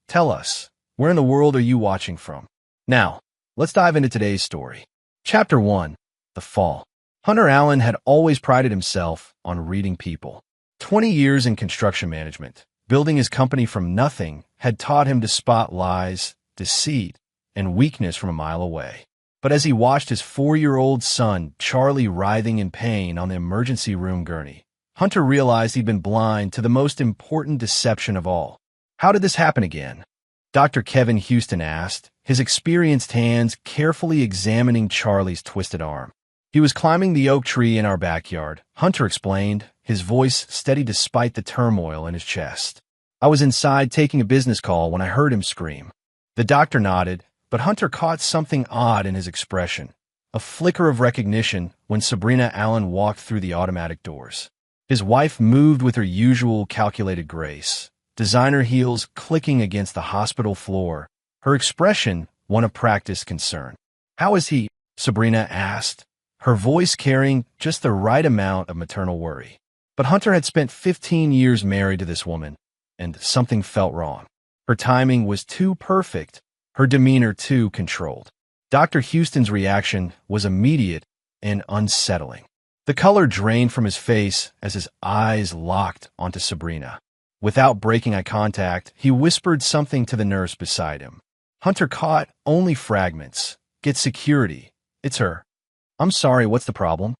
tell us, where in the world are you watching from? Now, let's dive into today's story. Chapter 1. The Fall. Hunter Allen had always prided himself on reading people. 20 years in construction management, building his company from nothing, had taught him to spot lies, deceit, and weakness from a mile away. But as he watched his 4-year-old son, Charlie, writhing in pain on the emergency room gurney, Hunter realized he'd been blind to the most important deception of all. How did this happen again? Dr. Kevin Houston asked, his experienced hands carefully examining Charlie's twisted arm. He was climbing the oak tree in our backyard, Hunter explained, his voice steady despite the turmoil in his chest. I was inside taking a business call when I heard him scream. The doctor nodded, but Hunter caught something odd in his expression, a flicker of recognition when Sabrina Allen walked through the automatic doors. His wife moved with her usual calculated grace, designer heels clicking against the hospital floor, her expression one of practiced concern. "How is he?" Sabrina asked, her voice carrying just the right amount of maternal worry. But Hunter had spent 15 years married to this woman, and something felt wrong. Her timing was too perfect, her demeanor too controlled. Dr. Houston's reaction was immediate and unsettling. The color drained from his face as his eyes locked onto Sabrina. Without breaking eye contact, he whispered something to the nurse beside him. Hunter caught only fragments. "Get security. It's her." "I'm sorry, what's the problem?"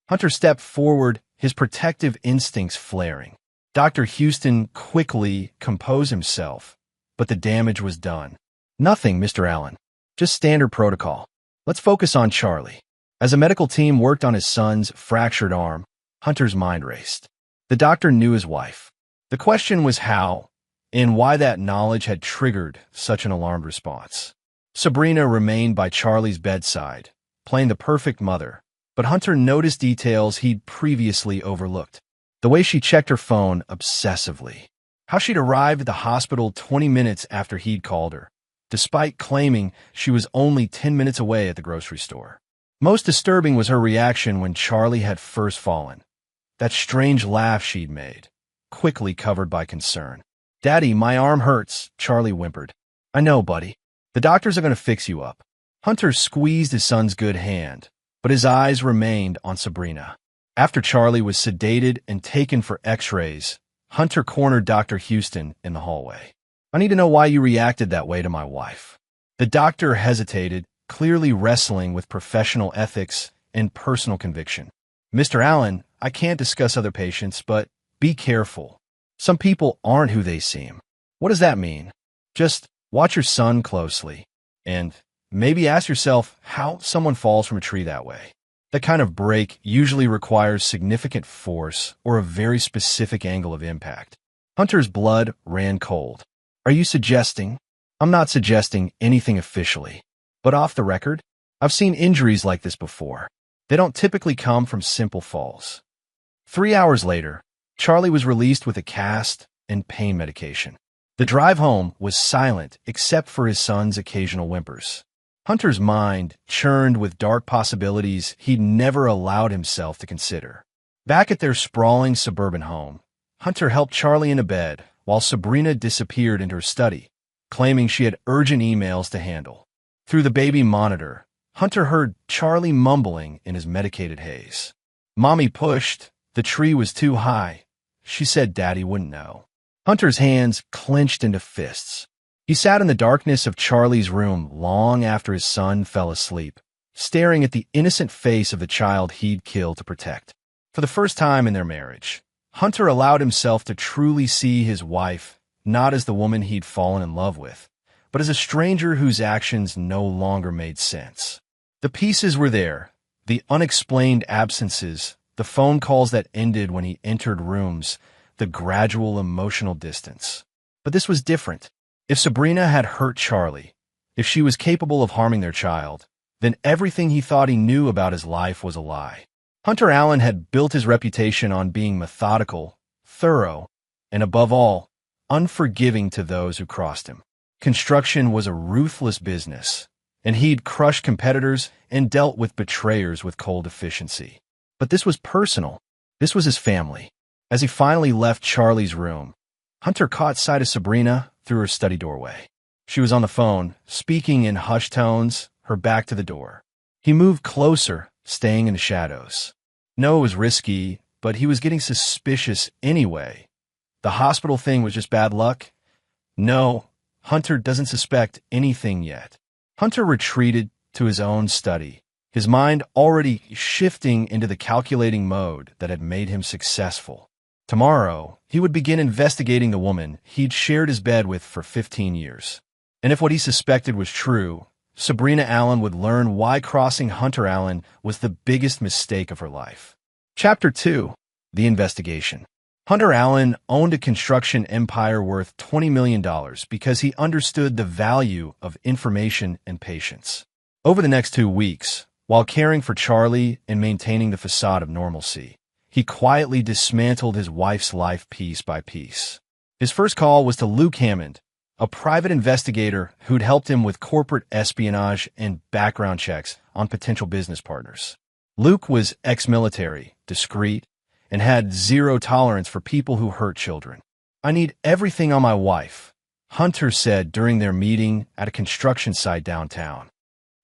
Hunter stepped forward, his protective instincts flaring. Dr. Houston quickly composed himself, but the damage was done. "Nothing, Mr. Allen. Just standard protocol. Let's focus on Charlie." As a medical team worked on his son's fractured arm, Hunter's mind raced. The doctor knew his wife. The question was how, and why that knowledge had triggered such an alarmed response. Sabrina remained by Charlie's bedside, playing the perfect mother, but Hunter noticed details he'd previously overlooked. The way she checked her phone obsessively. How she'd arrived at the hospital 20 minutes after he'd called her, despite claiming she was only 10 minutes away at the grocery store. Most disturbing was her reaction when Charlie had first fallen. That strange laugh she'd made, quickly covered by concern. "Daddy, my arm hurts," Charlie whimpered. "I know, buddy. The doctors are going to fix you up." Hunter squeezed his son's good hand, but his eyes remained on Sabrina. After Charlie was sedated and taken for x-rays, Hunter cornered Dr. Houston in the hallway. "I need to know why you reacted that way to my wife." The doctor hesitated, clearly wrestling with professional ethics and personal conviction. "Mr. Allen, I can't discuss other patients, but be careful. Some people aren't who they seem." "What does that mean?" "Just watch your son closely, and maybe ask yourself how someone falls from a tree that way. That kind of break usually requires significant force or a very specific angle of impact." Hunter's blood ran cold. "Are you suggesting?" "I'm not suggesting anything officially. But off the record, I've seen injuries like this before. They don't typically come from simple falls." 3 hours later, Charlie was released with a cast and pain medication. The drive home was silent except for his son's occasional whimpers. Hunter's mind churned with dark possibilities he'd never allowed himself to consider. Back at their sprawling suburban home, Hunter helped Charlie into bed while Sabrina disappeared into her study, claiming she had urgent emails to handle. Through the baby monitor, Hunter heard Charlie mumbling in his medicated haze. "Mommy pushed. The tree was too high. She said Daddy wouldn't know." Hunter's hands clenched into fists. He sat in the darkness of Charlie's room long after his son fell asleep, staring at the innocent face of the child he'd killed to protect. For the first time in their marriage, Hunter allowed himself to truly see his wife not as the woman he'd fallen in love with, but as a stranger whose actions no longer made sense. The pieces were there, the unexplained absences, the phone calls that ended when he entered rooms, the gradual emotional distance. But this was different. If Sabrina had hurt Charlie, if she was capable of harming their child, then everything he thought he knew about his life was a lie. Hunter Allen had built his reputation on being methodical, thorough, and above all, unforgiving to those who crossed him. Construction was a ruthless business, and he'd crushed competitors and dealt with betrayers with cold efficiency. But this was personal. This was his family. As he finally left Charlie's room, Hunter caught sight of Sabrina through her study doorway. She was on the phone, speaking in hushed tones, her back to the door. He moved closer, staying in the shadows. No, it was risky, but he was getting suspicious anyway. The hospital thing was just bad luck? No, Hunter doesn't suspect anything yet. Hunter retreated to his own study, his mind already shifting into the calculating mode that had made him successful. Tomorrow, he would begin investigating the woman he'd shared his bed with for 15 years. And if what he suspected was true, Sabrina Allen would learn why crossing Hunter Allen was the biggest mistake of her life. Chapter 2. The Investigation. Hunter Allen owned a construction empire worth $20 million because he understood the value of information and patience. Over the next 2 weeks, while caring for Charlie and maintaining the facade of normalcy, he quietly dismantled his wife's life piece by piece. His first call was to Luke Hammond, a private investigator who'd helped him with corporate espionage and background checks on potential business partners. Luke was ex-military, discreet, and had zero tolerance for people who hurt children. "I need everything on my wife," Hunter said during their meeting at a construction site downtown.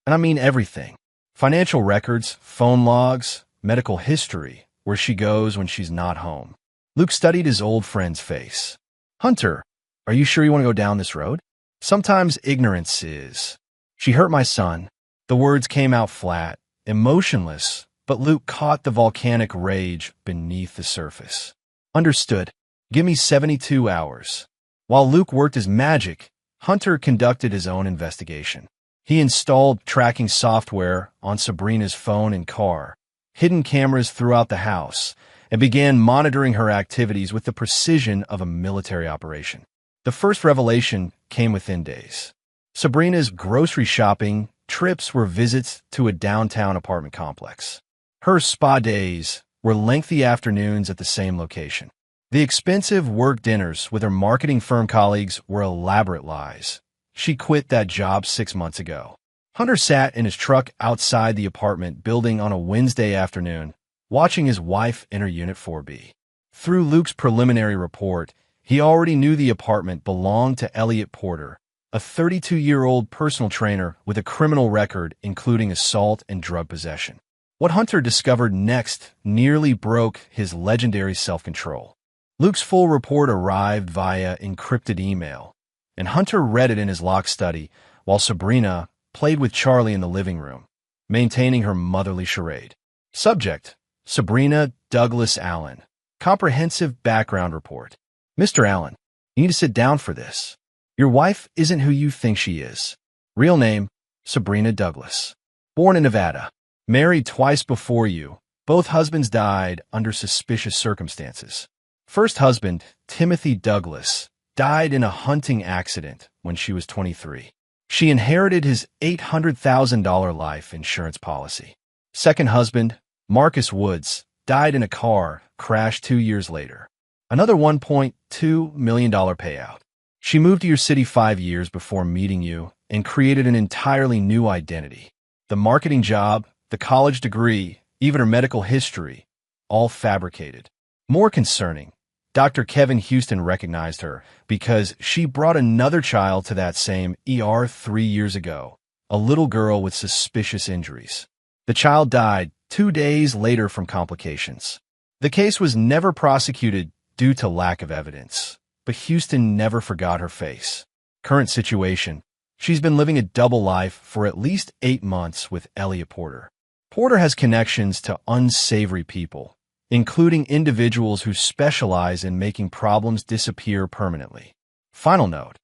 "And I mean everything. Financial records, phone logs, medical history, where she goes when she's not home." Luke studied his old friend's face. "Hunter, are you sure you want to go down this road? Sometimes ignorance is." "She hurt my son." The words came out flat, emotionless, but Luke caught the volcanic rage beneath the surface. "Understood. Give me 72 hours. While Luke worked his magic, Hunter conducted his own investigation. He installed tracking software on Sabrina's phone and car, hidden cameras throughout the house, and began monitoring her activities with the precision of a military operation. The first revelation came within days. Sabrina's grocery shopping trips were visits to a downtown apartment complex. Her spa days were lengthy afternoons at the same location. The expensive work dinners with her marketing firm colleagues were elaborate lies. She quit that job 6 months ago. Hunter sat in his truck outside the apartment building on a Wednesday afternoon, watching his wife enter Unit 4B. Through Luke's preliminary report, he already knew the apartment belonged to Elliot Porter, a 32-year-old personal trainer with a criminal record including assault and drug possession. What Hunter discovered next nearly broke his legendary self-control. Luke's full report arrived via encrypted email, and Hunter read it in his locked study while Sabrina played with Charlie in the living room, maintaining her motherly charade. Subject: Sabrina Douglas Allen. Comprehensive background report. "Mr. Allen, you need to sit down for this. Your wife isn't who you think she is. Real name, Sabrina Douglas. Born in Nevada. Married twice before you. Both husbands died under suspicious circumstances. First husband, Timothy Douglas, died in a hunting accident when she was 23. She inherited his $800,000 life insurance policy. Second husband, Marcus Woods, died in a car crash 2 years later. Another $1.2 million payout. She moved to your city 5 years before meeting you and created an entirely new identity. The marketing job, the college degree, even her medical history, all fabricated. More concerning, Dr. Kevin Houston recognized her because she brought another child to that same ER 3 years ago, a little girl with suspicious injuries. The child died 2 days later from complications. The case was never prosecuted due to lack of evidence, but Houston never forgot her face. Current situation: she's been living a double life for at least 8 months with Elliot Porter. Porter has connections to unsavory people, including individuals who specialize in making problems disappear permanently. Final note: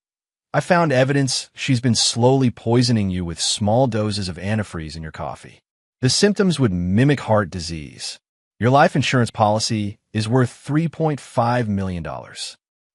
I found evidence she's been slowly poisoning you with small doses of antifreeze in your coffee. The symptoms would mimic heart disease. Your life insurance policy is worth $3.5 million.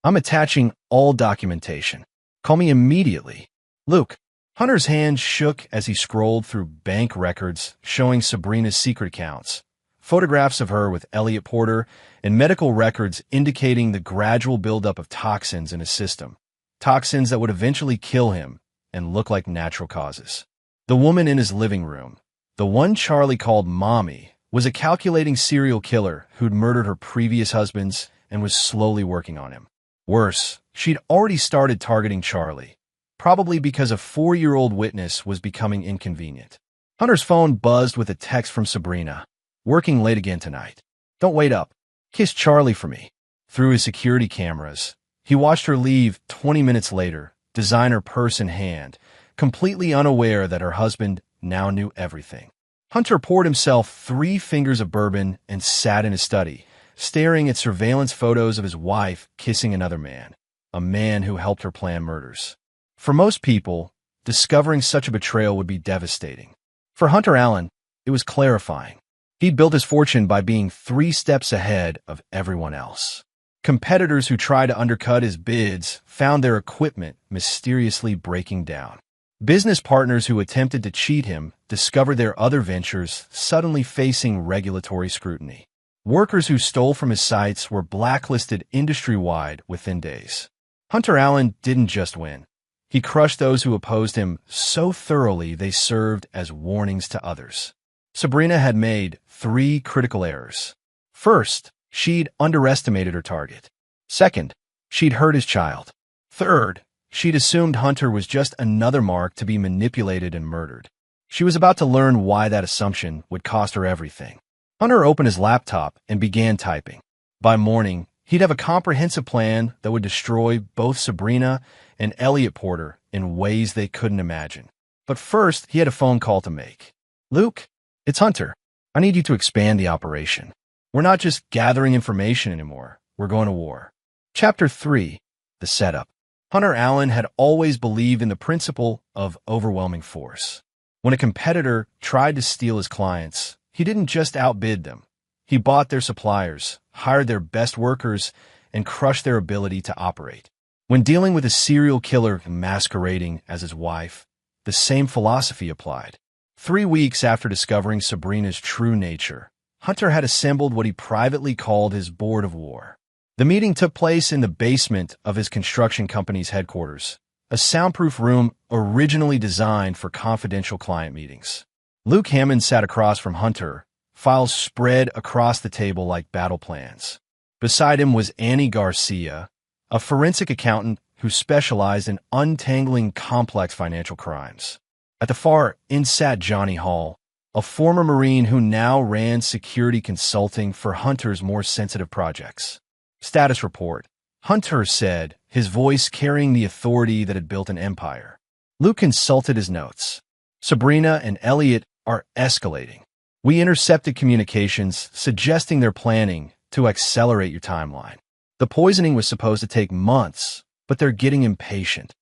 I'm attaching all documentation. Call me immediately. Luke. Hunter's hand shook as he scrolled through bank records showing Sabrina's secret accounts, photographs of her with Elliot Porter, and medical records indicating the gradual buildup of toxins in his system, toxins that would eventually kill him and look like natural causes. The woman in his living room, the one Charlie called Mommy, was a calculating serial killer who'd murdered her previous husbands and was slowly working on him. Worse, she'd already started targeting Charlie, probably because a 4-year-old witness was becoming inconvenient. Hunter's phone buzzed with a text from Sabrina. "Working late again tonight. Don't wait up. Kiss Charlie for me." Through his security cameras, he watched her leave 20 minutes later, designer purse in hand, completely unaware that her husband now knew everything. Hunter poured himself 3 fingers of bourbon and sat in his study, staring at surveillance photos of his wife kissing another man, a man who helped her plan murders. For most people, discovering such a betrayal would be devastating. For Hunter Allen, it was clarifying. He'd built his fortune by being 3 steps ahead of everyone else. Competitors who tried to undercut his bids found their equipment mysteriously breaking down. Business partners who attempted to cheat him discovered their other ventures suddenly facing regulatory scrutiny. Workers who stole from his sites were blacklisted industry-wide within days. Hunter Allen didn't just win. He crushed those who opposed him so thoroughly they served as warnings to others. Sabrina had made 3 critical errors. First, she'd underestimated her target. Second, she'd hurt his child. Third, she'd assumed Hunter was just another mark to be manipulated and murdered. She was about to learn why that assumption would cost her everything. Hunter opened his laptop and began typing. By morning, he'd have a comprehensive plan that would destroy both Sabrina and Elliot Porter in ways they couldn't imagine. But first, he had a phone call to make. "Luke, it's Hunter. I need you to expand the operation. We're not just gathering information anymore. We're going to war." Chapter 3. The Setup. Hunter Allen had always believed in the principle of overwhelming force. When a competitor tried to steal his clients, he didn't just outbid them. He bought their suppliers, hired their best workers, and crushed their ability to operate. When dealing with a serial killer masquerading as his wife, the same philosophy applied. 3 weeks after discovering Sabrina's true nature, Hunter had assembled what he privately called his board of war. The meeting took place in the basement of his construction company's headquarters, a soundproof room originally designed for confidential client meetings. Luke Hammond sat across from Hunter, files spread across the table like battle plans. Beside him was Annie Garcia, a forensic accountant who specialized in untangling complex financial crimes. At the far end sat Johnny Hall, a former Marine who now ran security consulting for Hunter's more sensitive projects. Status report. Hunter said, his voice carrying the authority that had built an empire. Luke consulted his notes. "Sabrina and Elliot are escalating. We intercepted communications suggesting they're planning to accelerate your timeline. The poisoning was supposed to take months, but they're getting impatient.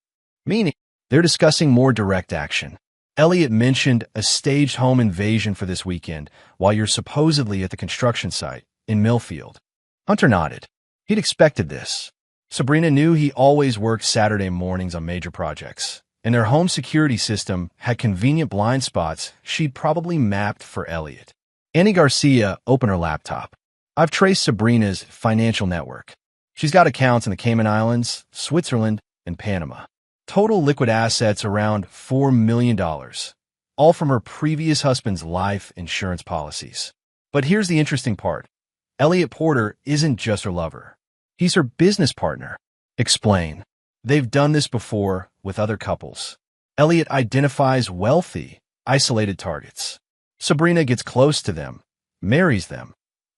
Meaning, they're discussing more direct action. Elliot mentioned a staged home invasion for this weekend while you're supposedly at the construction site in Millfield." Hunter nodded. He'd expected this. Sabrina knew he always worked Saturday mornings on major projects, and their home security system had convenient blind spots she'd probably mapped for Elliot. Annie Garcia opened her laptop. "I've traced Sabrina's financial network. She's got accounts in the Cayman Islands, Switzerland, and Panama. Total liquid assets around $4 million, all from her previous husband's life insurance policies. But here's the interesting part. Elliot Porter isn't just her lover. He's her business partner." Explain. "They've done this before with other couples. Elliot identifies wealthy, isolated targets. Sabrina gets close to them, marries them,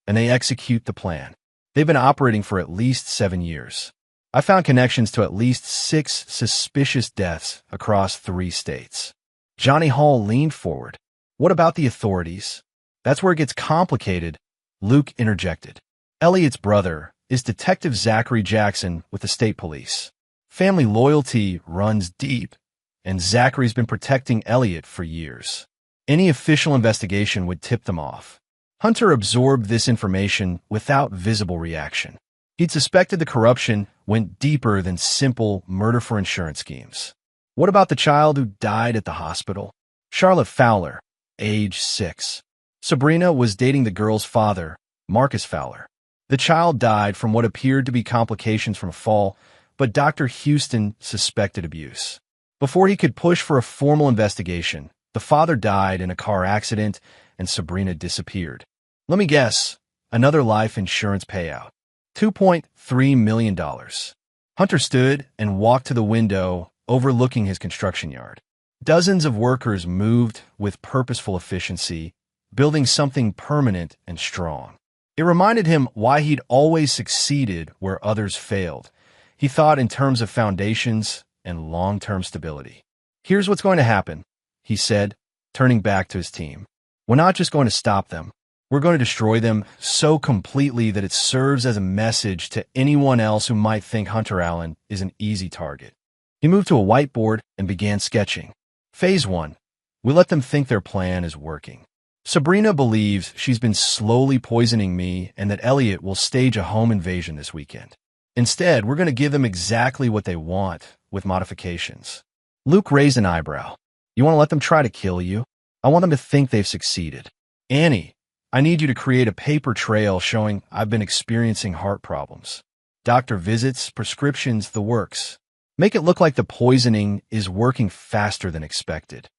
and they execute the plan. They've been operating for at least 7 years. I found connections to at least 6 suspicious deaths across 3 states." Johnny Hall leaned forward. "What about the authorities?" "That's where it gets complicated," Luke interjected. "Elliot's brother is Detective Zachary Jackson with the state police. Family loyalty runs deep, and Zachary's been protecting Elliot for years. Any official investigation would tip them off." Hunter absorbed this information without visible reaction. He'd suspected the corruption went deeper than simple murder for insurance schemes. "What about the child who died at the hospital?" "Charlotte Fowler, age 6. Sabrina was dating the girl's father, Marcus Fowler. The child died from what appeared to be complications from a fall, but Dr. Houston suspected abuse. Before he could push for a formal investigation, the father died in a car accident and Sabrina disappeared. Let me guess, another life insurance payout. $2.3 million. Hunter stood and walked to the window overlooking his construction yard. Dozens of workers moved with purposeful efficiency, building something permanent and strong. It reminded him why he'd always succeeded where others failed. He thought in terms of foundations and long-term stability. "Here's what's going to happen," he said, turning back to his team. "We're not just going to stop them. We're going to destroy them so completely that it serves as a message to anyone else who might think Hunter Allen is an easy target." He moved to a whiteboard and began sketching. Phase 1. We let them think their plan is working. Sabrina believes she's been slowly poisoning me and that Elliot will stage a home invasion this weekend. Instead, we're going to give them exactly what they want, with modifications. Luke raised an eyebrow. "You want to let them try to kill you? I want them to think they've succeeded." "Annie, I need you to create a paper trail showing I've been experiencing heart problems. Doctor visits, prescriptions, the works. Make it look like the poisoning is working faster than expected."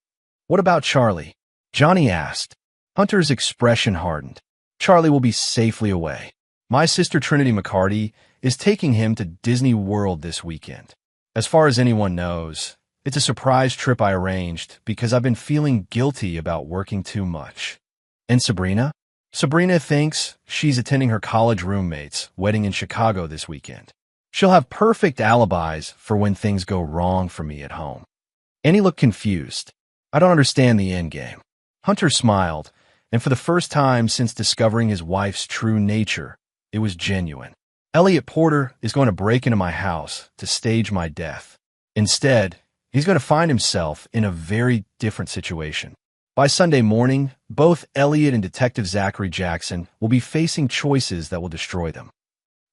"What about Charlie?" Johnny asked. Hunter's expression hardened. "Charlie will be safely away. My sister Trinity McCarty is taking him to Disney World this weekend. As far as anyone knows, it's a surprise trip I arranged because I've been feeling guilty about working too much." "And Sabrina?" "Sabrina thinks she's attending her college roommate's wedding in Chicago this weekend. She'll have perfect alibis for when things go wrong for me at home." Annie looked confused. "I don't understand the endgame." Hunter smiled, and for the first time since discovering his wife's true nature, it was genuine. "Elliot Porter is going to break into my house to stage my death. Instead, he's going to find himself in a very different situation. By Sunday morning, both Elliot and Detective Zachary Jackson will be facing choices that will destroy them."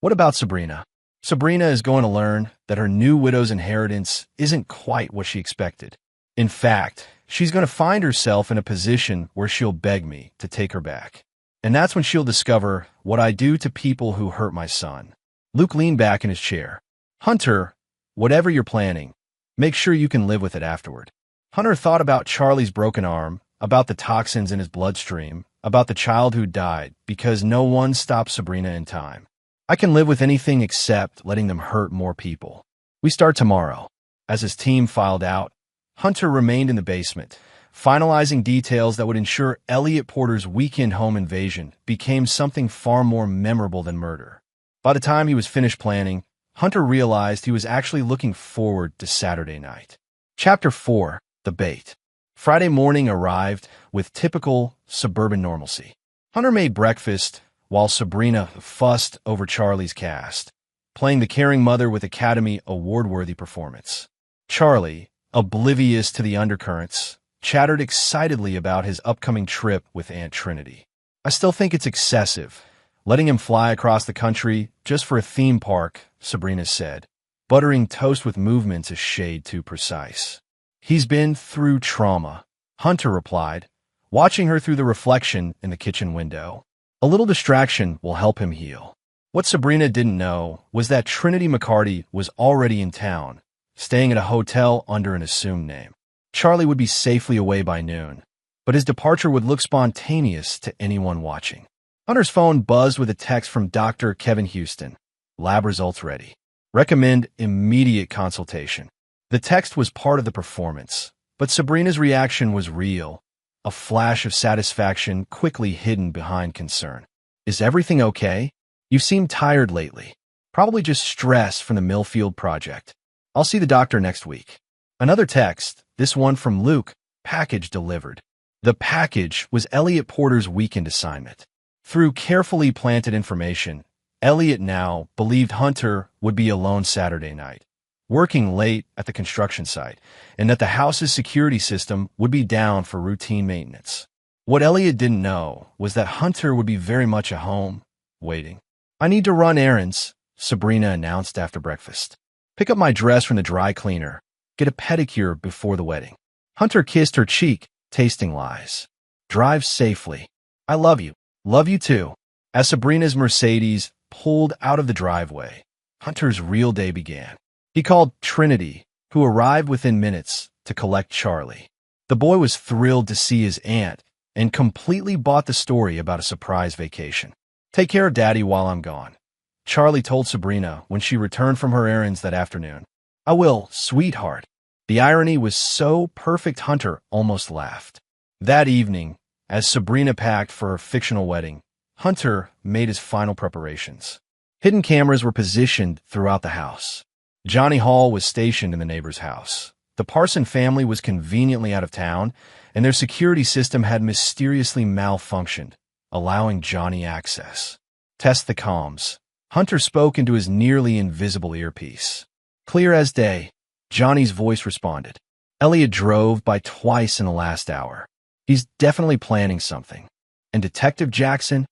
"What about Sabrina?" "Sabrina is going to learn that her new widow's inheritance isn't quite what she expected. In fact, she's going to find herself in a position where she'll beg me to take her back. And that's when she'll discover what I do to people who hurt my son." Luke leaned back in his chair. "Hunter, whatever you're planning, make sure you can live with it afterward." Hunter thought about Charlie's broken arm, about the toxins in his bloodstream, about the child who died because no one stopped Sabrina in time. "I can live with anything except letting them hurt more people. We start tomorrow." As his team filed out, Hunter remained in the basement, finalizing details that would ensure Elliot Porter's weekend home invasion became something far more memorable than murder. By the time he was finished planning, Hunter realized he was actually looking forward to Saturday night. Chapter 4. The Bait. Friday morning arrived with typical suburban normalcy. Hunter made breakfast while Sabrina fussed over Charlie's cast, playing the caring mother with Academy Award-worthy performance. Charlie, oblivious to the undercurrents, chattered excitedly about his upcoming trip with Aunt Trinity. "I still think it's excessive, letting him fly across the country just for a theme park," Sabrina said. "Buttering toast with movements a shade too precise." "He's been through trauma," Hunter replied, watching her through the reflection in the kitchen window. "A little distraction will help him heal." What Sabrina didn't know was that Trinity McCarty was already in town, staying at a hotel under an assumed name. Charlie would be safely away by noon, but his departure would look spontaneous to anyone watching. Hunter's phone buzzed with a text from Dr. Kevin Houston. "Lab results ready. Recommend immediate consultation." The text was part of the performance, but Sabrina's reaction was real, a flash of satisfaction quickly hidden behind concern. "Is everything okay? You seem tired lately. Probably just stress from the Millfield project. I'll see the doctor next week." Another text, this one from Luke, package delivered. The package was Elliot Porter's weekend assignment. Through carefully planted information, Elliot now believed Hunter would be alone Saturday night, working late at the construction site, and that the house's security system would be down for routine maintenance. What Elliot didn't know was that Hunter would be very much at home, waiting. "I need to run errands," Sabrina announced after breakfast. "Pick up my dress from the dry cleaner. Get a pedicure before the wedding." Hunter kissed her cheek, tasting lies. "Drive safely. I love you. Love you too." As Sabrina's Mercedes pulled out of the driveway, Hunter's real day began. He called Trinity, who arrived within minutes, to collect Charlie. The boy was thrilled to see his aunt and completely bought the story about a surprise vacation. "Take care of Daddy while I'm gone. Charlie told Sabrina when she returned from her errands that afternoon. "I will, sweetheart." The irony was so perfect Hunter almost laughed. That evening, as Sabrina packed for her fictional wedding, Hunter made his final preparations. Hidden cameras were positioned throughout the house. Johnny Hall was stationed in the neighbor's house. The Parson family was conveniently out of town, and their security system had mysteriously malfunctioned, allowing Johnny access. "Test the comms." Hunter spoke into his nearly invisible earpiece. Clear as day, Johnny's voice responded. "Elliot drove by twice in the last hour. He's definitely planning something. And Detective Jackson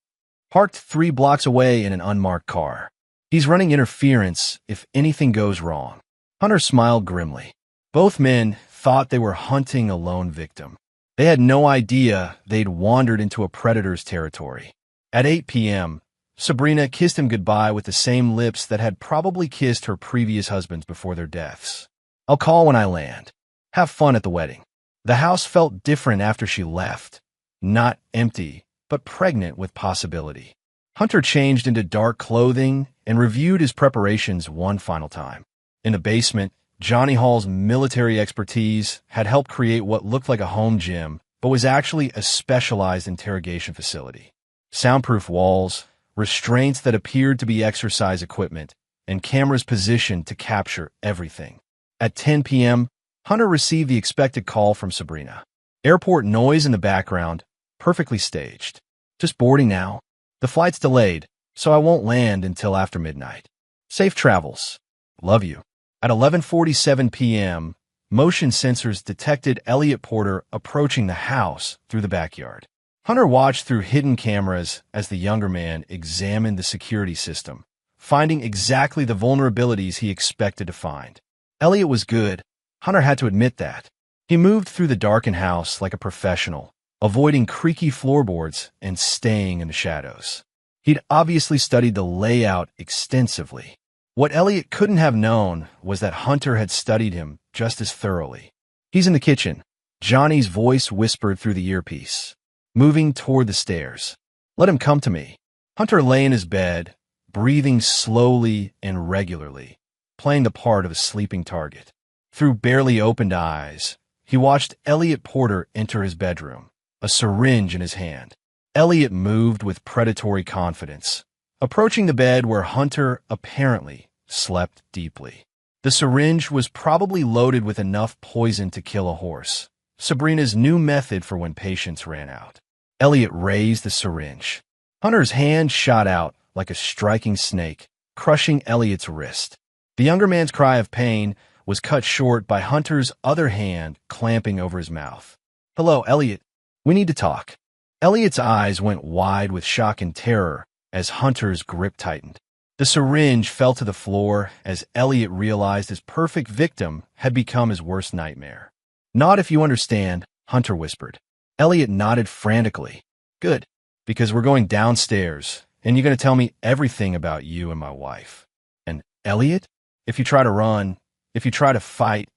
parked 3 blocks away in an unmarked car. He's running interference if anything goes wrong." Hunter smiled grimly. Both men thought they were hunting a lone victim. They had no idea they'd wandered into a predator's territory. At 8 p.m., Sabrina kissed him goodbye with the same lips that had probably kissed her previous husbands before their deaths. "I'll call when I land. Have fun at the wedding." The house felt different after she left. Not empty, but pregnant with possibility. Hunter changed into dark clothing and reviewed his preparations one final time. In the basement, Johnny Hall's military expertise had helped create what looked like a home gym, but was actually a specialized interrogation facility. Soundproof walls, restraints that appeared to be exercise equipment, and cameras positioned to capture everything. At 10 p.m., Hunter received the expected call from Sabrina. Airport noise in the background, perfectly staged. "Just boarding now. The flight's delayed, so I won't land until after midnight. Safe travels. Love you." At 11:47 p.m., motion sensors detected Elliot Porter approaching the house through the backyard. Hunter watched through hidden cameras as the younger man examined the security system, finding exactly the vulnerabilities he expected to find. Elliot was good. Hunter had to admit that. He moved through the darkened house like a professional, avoiding creaky floorboards and staying in the shadows. He'd obviously studied the layout extensively. What Elliot couldn't have known was that Hunter had studied him just as thoroughly. "He's in the kitchen," Johnny's voice whispered through the earpiece, moving toward the stairs. "Let him come to me." Hunter lay in his bed, breathing slowly and regularly, playing the part of a sleeping target. Through barely opened eyes, he watched Elliot Porter enter his bedroom, a syringe in his hand. Elliot moved with predatory confidence, approaching the bed where Hunter apparently slept deeply. The syringe was probably loaded with enough poison to kill a horse, Sabrina's new method for when patience ran out. Elliot raised the syringe. Hunter's hand shot out like a striking snake, crushing Elliot's wrist. The younger man's cry of pain was cut short by Hunter's other hand clamping over his mouth. "Hello, Elliot. We need to talk." Elliot's eyes went wide with shock and terror as Hunter's grip tightened. The syringe fell to the floor as Elliot realized his perfect victim had become his worst nightmare. "Not if you understand," Hunter whispered. Elliot nodded frantically. "Good, because we're going downstairs, and you're going to tell me everything about you and my wife. And Elliot, if you try to run, if you try to fight,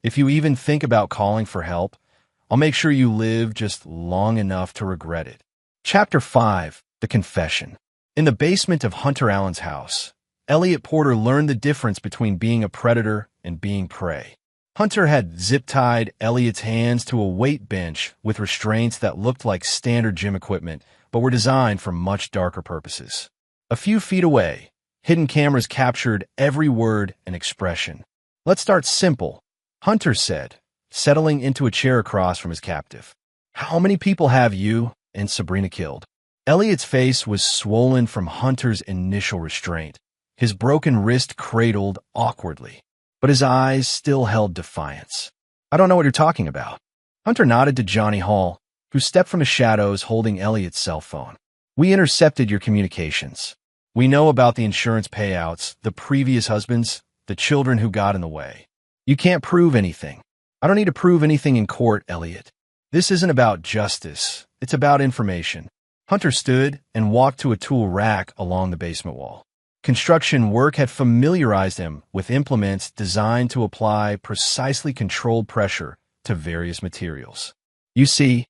if you even think about calling for help, I'll make sure you live just long enough to regret it." Chapter 5, The Confession. In the basement of Hunter Allen's house, Elliot Porter learned the difference between being a predator and being prey. Hunter had zip-tied Elliot's hands to a weight bench with restraints that looked like standard gym equipment, but were designed for much darker purposes. A few feet away, hidden cameras captured every word and expression. "Let's start simple," Hunter said, settling into a chair across from his captive. "How many people have you and Sabrina killed?" Elliot's face was swollen from Hunter's initial restraint, his broken wrist cradled awkwardly, but his eyes still held defiance. "I don't know what you're talking about." Hunter nodded to Johnny Hall, who stepped from the shadows holding Elliot's cell phone. "We intercepted your communications. We know about the insurance payouts, the previous husbands, the children who got in the way. You can't prove anything." "I don't need to prove anything in court, Elliot. This isn't about justice. It's about information." Hunter stood and walked to a tool rack along the basement wall. Construction work had familiarized him with implements designed to apply precisely controlled pressure to various materials. "You see,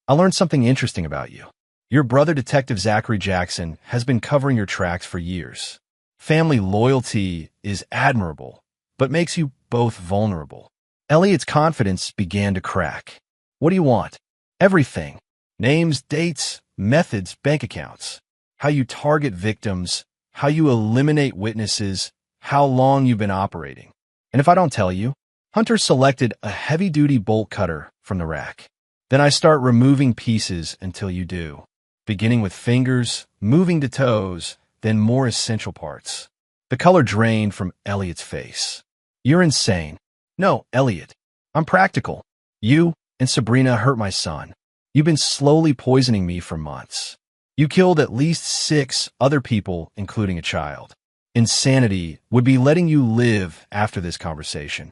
I learned something interesting about you. Your brother, Detective Zachary Jackson, has been covering your tracks for years. Family loyalty is admirable, but makes you both vulnerable. Elliot's confidence began to crack. What do you want? Everything. Names, dates, methods, bank accounts. How you target victims, how you eliminate witnesses, how long you've been operating. And if I don't tell you? Hunter selected a heavy-duty bolt cutter from the rack. Then I start removing pieces until you do. Beginning with fingers, moving to toes, then more essential parts. The color drained from Elliot's face. You're insane. No, Elliot. I'm practical. You and Sabrina hurt my son. You've been slowly poisoning me for months. You killed at least 6 other people, including a child. Insanity would be letting you live after this conversation.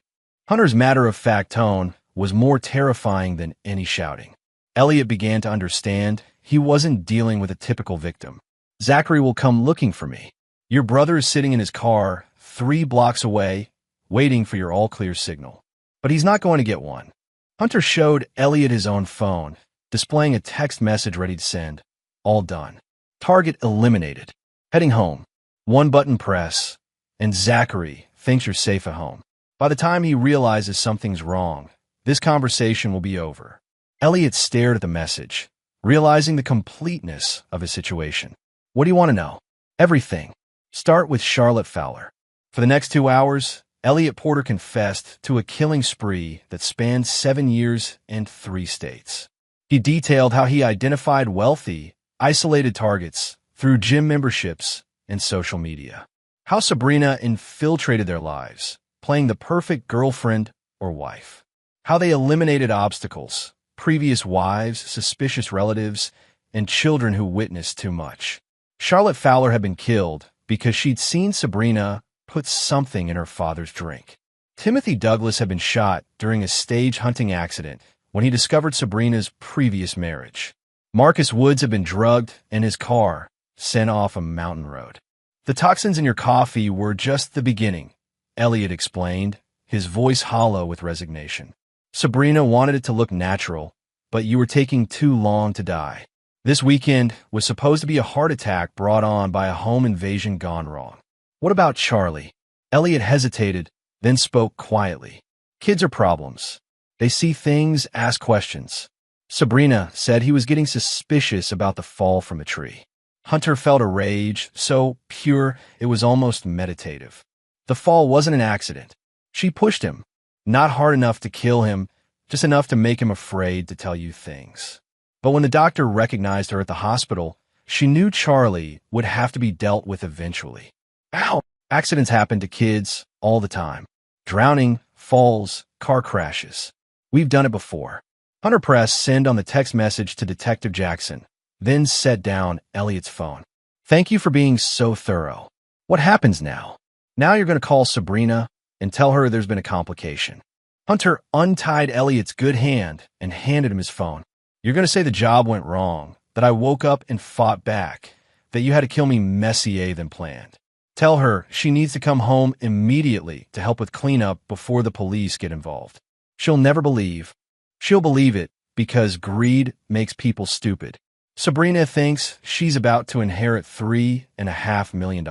Hunter's matter-of-fact tone was more terrifying than any shouting. Elliot began to understand he wasn't dealing with a typical victim. Zachary will come looking for me. Your brother is sitting in his car 3 blocks away, waiting for your all-clear signal. But he's not going to get one. Hunter showed Elliot his own phone, displaying a text message ready to send. All done. Target eliminated. Heading home. 1 button press, and Zachary thinks you're safe at home. By the time he realizes something's wrong, this conversation will be over. Elliot stared at the message, realizing the completeness of his situation. What do you want to know? Everything. Start with Charlotte Fowler. For the next 2 hours, Elliot Porter confessed to a killing spree that spanned 7 years and 3 states. He detailed how he identified wealthy, isolated targets through gym memberships and social media. How Sabrina infiltrated their lives, playing the perfect girlfriend or wife. How they eliminated obstacles, previous wives, suspicious relatives, and children who witnessed too much. Charlotte Fowler had been killed because she'd seen Sabrina put something in her father's drink. Timothy Douglas had been shot during a stage hunting accident when he discovered Sabrina's previous marriage. Marcus Woods had been drugged and his car sent off a mountain road. The toxins in your coffee were just the beginning, Elliot explained, his voice hollow with resignation. Sabrina wanted it to look natural, but you were taking too long to die. This weekend was supposed to be a heart attack brought on by a home invasion gone wrong. What about Charlie? Elliot hesitated, then spoke quietly. Kids are problems. They see things, ask questions. Sabrina said he was getting suspicious about the fall from a tree. Hunter felt a rage, so pure it was almost meditative. The fall wasn't an accident. She pushed him, not hard enough to kill him, just enough to make him afraid to tell you things. But when the doctor recognized her at the hospital, she knew Charlie would have to be dealt with eventually. Ow! Accidents happen to kids all the time. Drowning, falls, car crashes. We've done it before. Hunter pressed send on the text message to Detective Jackson, then set down Elliot's phone. Thank you for being so thorough. What happens now? Now you're going to call Sabrina and tell her there's been a complication. Hunter untied Elliot's good hand and handed him his phone. You're going to say the job went wrong, that I woke up and fought back, that you had to kill me messier than planned. Tell her she needs to come home immediately to help with cleanup before the police get involved. She'll never believe. She'll believe it because greed makes people stupid. Sabrina thinks she's about to inherit $3.5 million.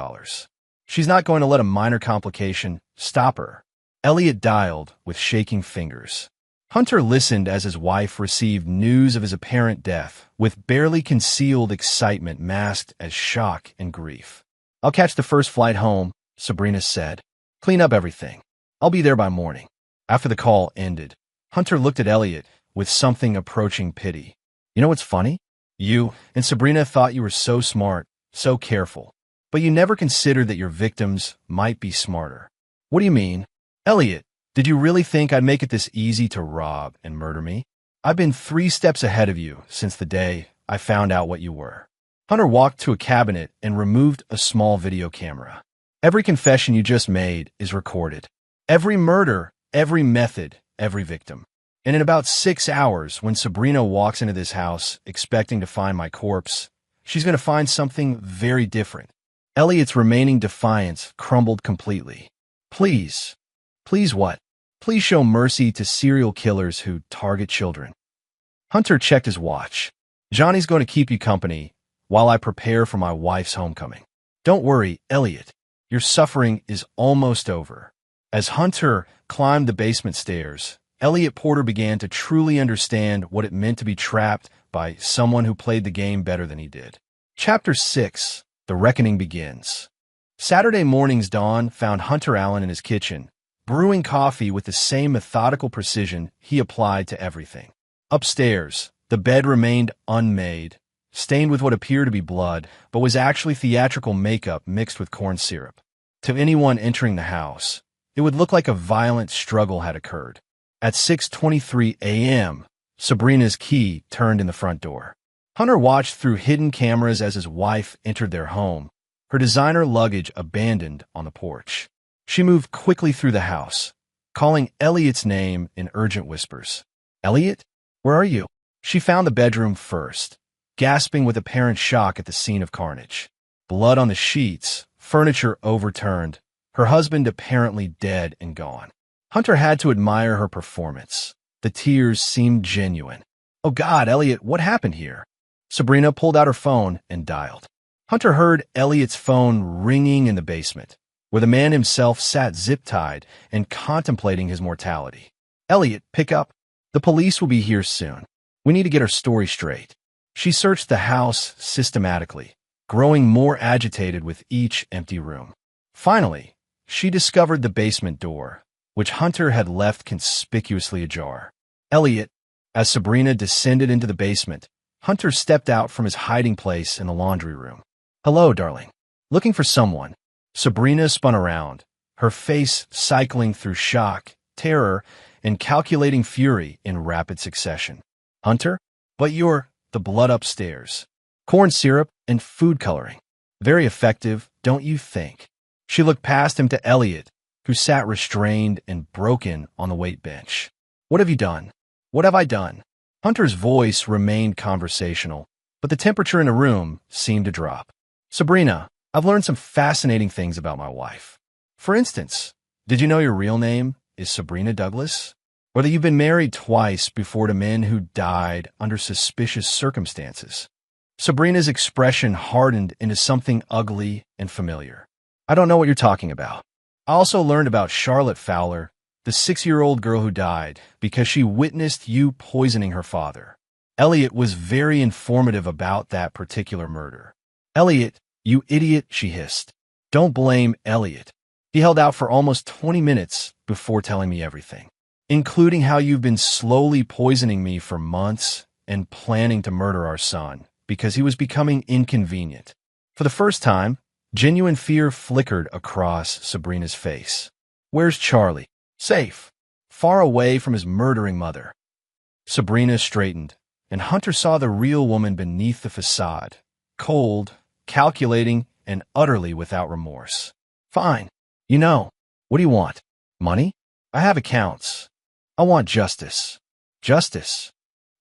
She's not going to let a minor complication stop her. Elliot dialed with shaking fingers. Hunter listened as his wife received news of his apparent death with barely concealed excitement masked as shock and grief. I'll catch the first flight home, Sabrina said. Clean up everything. I'll be there by morning. After the call ended, Hunter looked at Elliot with something approaching pity. You know what's funny? You and Sabrina thought you were so smart, so careful, but you never considered that your victims might be smarter. What do you mean? Elliot, did you really think I'd make it this easy to rob and murder me? I've been 3 steps ahead of you since the day I found out what you were. Hunter walked to a cabinet and removed a small video camera. Every confession you just made is recorded. Every murder, every method, every victim. And in about 6 hours, when Sabrina walks into this house expecting to find my corpse, she's going to find something very different. Elliot's remaining defiance crumbled completely. Please. Please what? Please show mercy to serial killers who target children. Hunter checked his watch. Johnny's going to keep you company while I prepare for my wife's homecoming. Don't worry, Elliot. Your suffering is almost over. As Hunter climbed the basement stairs, Elliot Porter began to truly understand what it meant to be trapped by someone who played the game better than he did. Chapter 6. The Reckoning Begins. Saturday morning's dawn found Hunter Allen in his kitchen, brewing coffee with the same methodical precision he applied to everything. Upstairs, the bed remained unmade, stained with what appeared to be blood, but was actually theatrical makeup mixed with corn syrup. To anyone entering the house, it would look like a violent struggle had occurred. At 6:23 a.m., Sabrina's key turned in the front door. Hunter watched through hidden cameras as his wife entered their home, her designer luggage abandoned on the porch. She moved quickly through the house, calling Elliot's name in urgent whispers. "Elliot, where are you?" She found the bedroom first, gasping with apparent shock at the scene of carnage. Blood on the sheets, furniture overturned, her husband apparently dead and gone. Hunter had to admire her performance. The tears seemed genuine. "Oh God, Elliot, what happened here?" Sabrina pulled out her phone and dialed. Hunter heard Elliot's phone ringing in the basement, where the man himself sat zip-tied and contemplating his mortality. "Elliot, pick up. The police will be here soon. We need to get our story straight." She searched the house systematically, growing more agitated with each empty room. Finally, she discovered the basement door, which Hunter had left conspicuously ajar. "Elliot," as Sabrina descended into the basement, Hunter stepped out from his hiding place in the laundry room. "Hello, darling. Looking for someone." Sabrina spun around, her face cycling through shock, terror, and calculating fury in rapid succession. "Hunter? But you're—" "The blood upstairs. Corn syrup and food coloring. Very effective, don't you think?" She looked past him to Elliot, who sat restrained and broken on the weight bench. "What have you done? What have I done?" Hunter's voice remained conversational, but the temperature in the room seemed to drop. "Sabrina, I've learned some fascinating things about my wife. For instance, did you know your real name is Sabrina Douglas? Or that you've been married twice before to men who died under suspicious circumstances?" Sabrina's expression hardened into something ugly and familiar. "I don't know what you're talking about. I also learned about Charlotte Fowler, the 6-year-old girl who died because she witnessed you poisoning her father." Elliot was very informative about that particular murder. "Elliot, you idiot," she hissed. "Don't blame Elliot. He held out for almost 20 minutes before telling me everything, including how you've been slowly poisoning me for months and planning to murder our son because he was becoming inconvenient." For the first time, genuine fear flickered across Sabrina's face. "Where's Charlie?" "Safe. Far away from his murdering mother." Sabrina straightened, and Hunter saw the real woman beneath the facade, cold, calculating, and utterly without remorse. "Fine. You know, what do you want? Money? I have accounts. I want justice." "Justice?"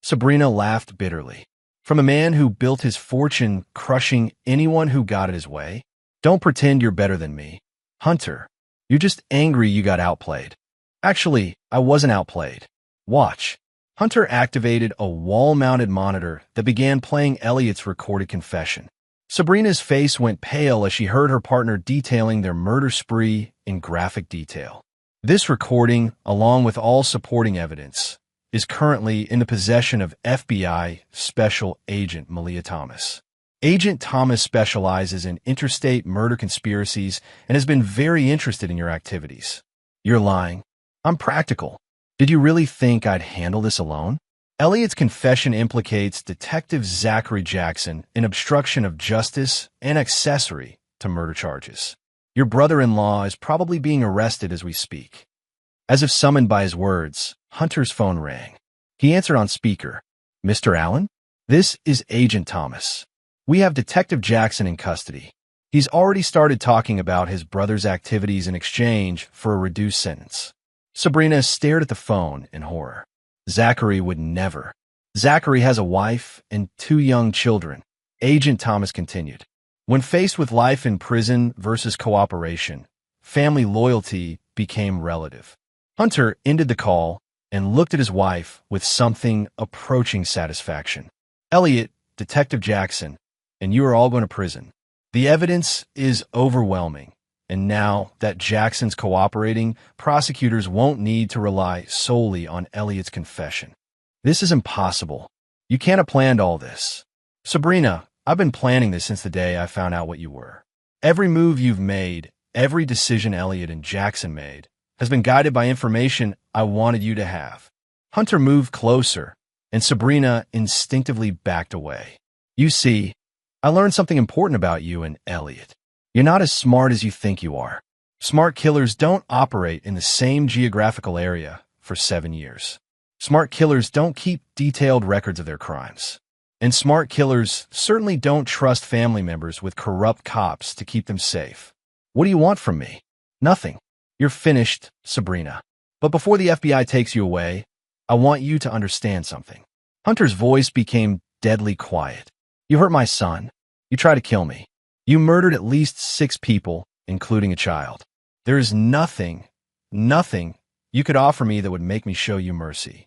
Sabrina laughed bitterly. "From a man who built his fortune crushing anyone who got in his way? Don't pretend you're better than me. Hunter, you're just angry you got outplayed." "Actually, I wasn't outplayed. Watch." Hunter activated a wall-mounted monitor that began playing Elliot's recorded confession. Sabrina's face went pale as she heard her partner detailing their murder spree in graphic detail. This recording, along with all supporting evidence, is currently in the possession of FBI Special Agent Malia Thomas. Agent Thomas specializes in interstate murder conspiracies and has been very interested in your activities. "You're lying. I'm practical. Did you really think I'd handle this alone?" Elliot's confession implicates Detective Zachary Jackson in obstruction of justice and accessory to murder charges. Your brother-in-law is probably being arrested as we speak. As if summoned by his words, Hunter's phone rang. He answered on speaker. "Mr. Allen? This is Agent Thomas. We have Detective Jackson in custody. He's already started talking about his brother's activities in exchange for a reduced sentence." Sabrina stared at the phone in horror. Zachary would never. "Zachary has a wife and 2 young children," Agent Thomas continued. "When faced with life in prison versus cooperation, family loyalty became relative." Hunter ended the call and looked at his wife with something approaching satisfaction. "Elliot, Detective Jackson, and you are all going to prison. The evidence is overwhelming, And now that Jackson's cooperating, prosecutors won't need to rely solely on Elliot's confession. This is impossible. You can't have planned all this. Sabrina, I've been planning this since the day I found out what you were. Every move you've made, every decision Elliot and Jackson made, has been guided by information I wanted you to have. Hunter moved closer, and Sabrina instinctively backed away. You see, I learned something important about you and Elliot. You're not as smart as you think you are. Smart killers don't operate in the same geographical area for 7 years. Smart killers don't keep detailed records of their crimes. And smart killers certainly don't trust family members with corrupt cops to keep them safe. What do you want from me? Nothing. You're finished, Sabrina. But before the FBI takes you away, I want you to understand something. Hunter's voice became deadly quiet. You hurt my son. You tried to kill me. You murdered at least 6 people, including a child. There is nothing you could offer me that would make me show you mercy.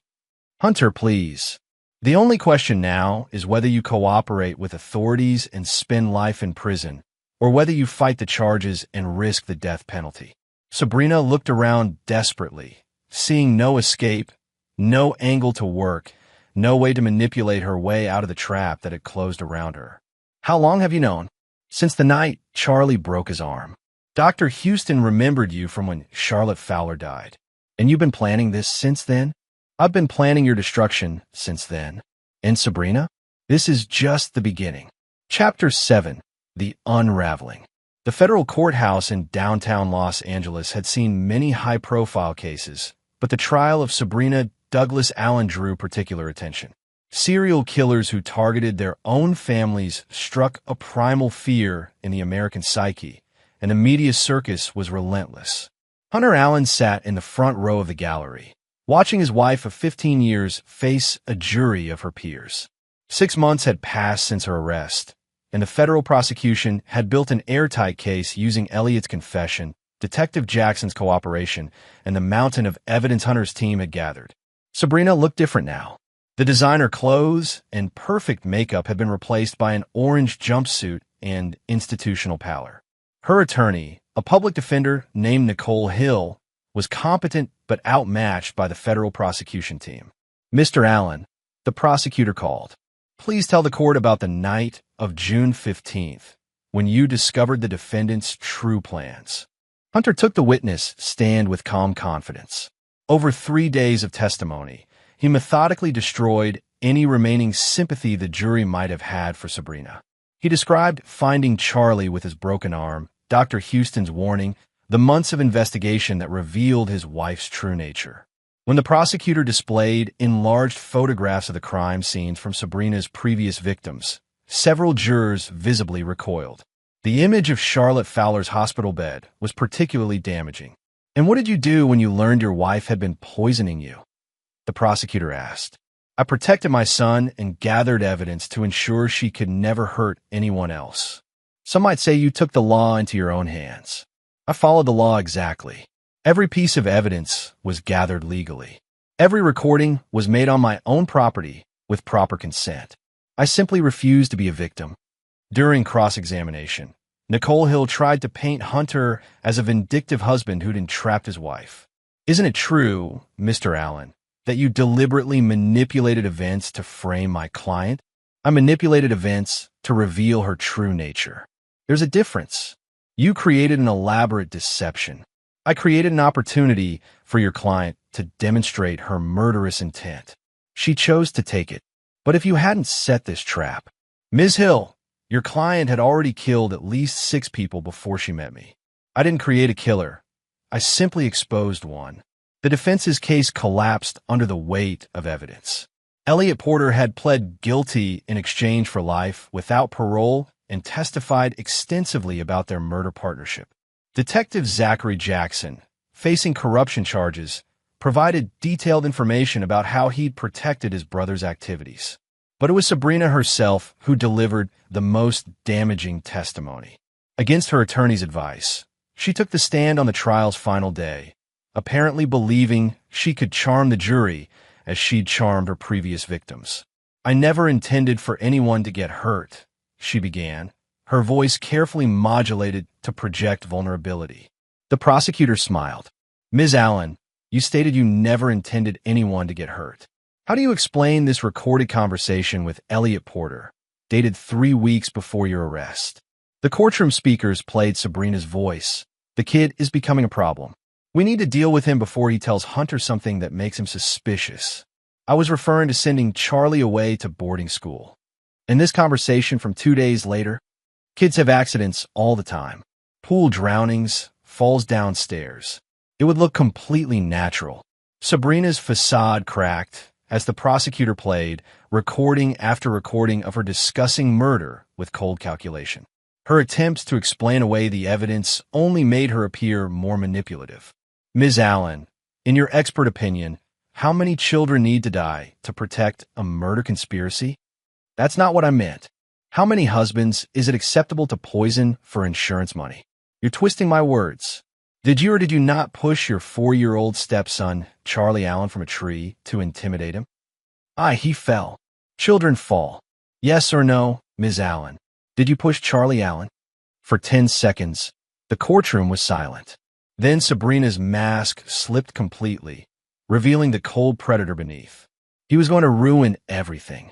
Hunter, please. The only question now is whether you cooperate with authorities and spend life in prison, or whether you fight the charges and risk the death penalty. Sabrina looked around desperately, seeing no escape, no angle to work, no way to manipulate her way out of the trap that had closed around her. How long have you known? Since the night Charlie broke his arm. Dr. Houston remembered you from when Charlotte Fowler died. And you've been planning this since then? I've been planning your destruction since then. And Sabrina, this is just the beginning. Chapter 7, The Unraveling. The federal courthouse in downtown Los Angeles had seen many high-profile cases, but the trial of Sabrina Douglas Allen drew particular attention. Serial killers who targeted their own families struck a primal fear in the American psyche, and the media circus was relentless. Hunter Allen sat in the front row of the gallery, watching his wife of 15 years face a jury of her peers. 6 months had passed since her arrest, and the federal prosecution had built an airtight case using Elliot's confession, Detective Jackson's cooperation, and the mountain of evidence Hunter's team had gathered. Sabrina looked different now. The designer clothes and perfect makeup had been replaced by an orange jumpsuit and institutional pallor. Her attorney, a public defender named Nicole Hill, was competent but outmatched by the federal prosecution team. Mr. Allen, the prosecutor called. Please tell the court about the night of June 15th, when you discovered the defendant's true plans. Hunter took the witness stand with calm confidence. Over 3 days of testimony, he methodically destroyed any remaining sympathy the jury might have had for Sabrina. He described finding Charlie with his broken arm, Dr. Houston's warning, the months of investigation that revealed his wife's true nature. When the prosecutor displayed enlarged photographs of the crime scenes from Sabrina's previous victims, several jurors visibly recoiled. The image of Charlotte Fowler's hospital bed was particularly damaging. And what did you do when you learned your wife had been poisoning you? The prosecutor asked. I protected my son and gathered evidence to ensure she could never hurt anyone else. Some might say you took the law into your own hands. I followed the law exactly. Every piece of evidence was gathered legally. Every recording was made on my own property with proper consent. I simply refused to be a victim. During cross-examination, Nicole Hill tried to paint Hunter as a vindictive husband who'd entrapped his wife. Isn't it true, Mr. Allen, that you deliberately manipulated events to frame my client? I manipulated events to reveal her true nature. There's a difference. You created an elaborate deception. I created an opportunity for your client to demonstrate her murderous intent. She chose to take it. But if you hadn't set this trap, Ms. Hill, your client had already killed at least 6 people before she met me. I didn't create a killer. I simply exposed one. The defense's case collapsed under the weight of evidence. Elliot Porter had pled guilty in exchange for life without parole and testified extensively about their murder partnership. Detective Zachary Jackson, facing corruption charges, provided detailed information about how he'd protected his brother's activities. But it was Sabrina herself who delivered the most damaging testimony. Against her attorney's advice, she took the stand on the trial's final day, apparently believing she could charm the jury as she'd charmed her previous victims. I never intended for anyone to get hurt, she began, her voice carefully modulated to project vulnerability. The prosecutor smiled. Ms. Allen, you stated you never intended anyone to get hurt. How do you explain this recorded conversation with Elliot Porter, dated 3 weeks before your arrest? The courtroom speakers played Sabrina's voice. The kid is becoming a problem. We need to deal with him before he tells Hunter something that makes him suspicious. I was referring to sending Charlie away to boarding school. In this conversation from 2 days later, kids have accidents all the time. Pool drownings, falls downstairs. It would look completely natural. Sabrina's facade cracked as the prosecutor played recording after recording of her discussing murder with cold calculation. Her attempts to explain away the evidence only made her appear more manipulative. Ms. Allen, in your expert opinion, how many children need to die to protect a murder conspiracy? That's not what I meant. How many husbands is it acceptable to poison for insurance money? You're twisting my words. Did you or did you not push your 4-year-old stepson, Charlie Allen, from a tree to intimidate him? Aye, he fell. Children fall. Yes or no, Ms. Allen? Did you push Charlie Allen? For 10 seconds, the courtroom was silent. Then Sabrina's mask slipped completely, revealing the cold predator beneath. He was going to ruin everything.